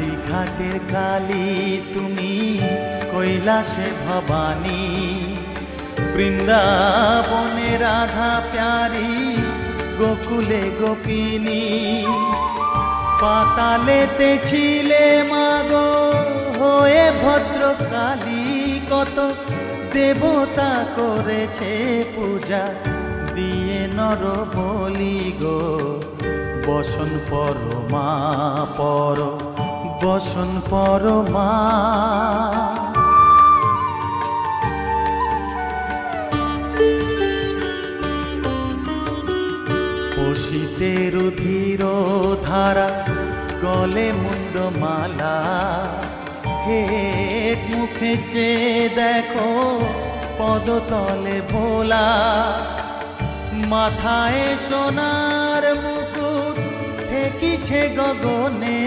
কালীঘাটের কালী তুমি, কৈলাসে ভবানী, বৃন্দাবনে রাধা প্যারি, গোকুলে গোপিনী। পাতালেতে ছিলে মাগো হয়ে ভদ্রকালী, কত দেবতা করেছে পূজা দিয়ে নর বলি গো। বসন পরমা পর, বসন পরমা। পশিতে রুধির ধারা, গলে মুন্ডমালা, হেট মুখে চেয়ে দেখো পদতলে ভোলা। মাথায় সোনার মুকুট ঠেকিছে গগনে,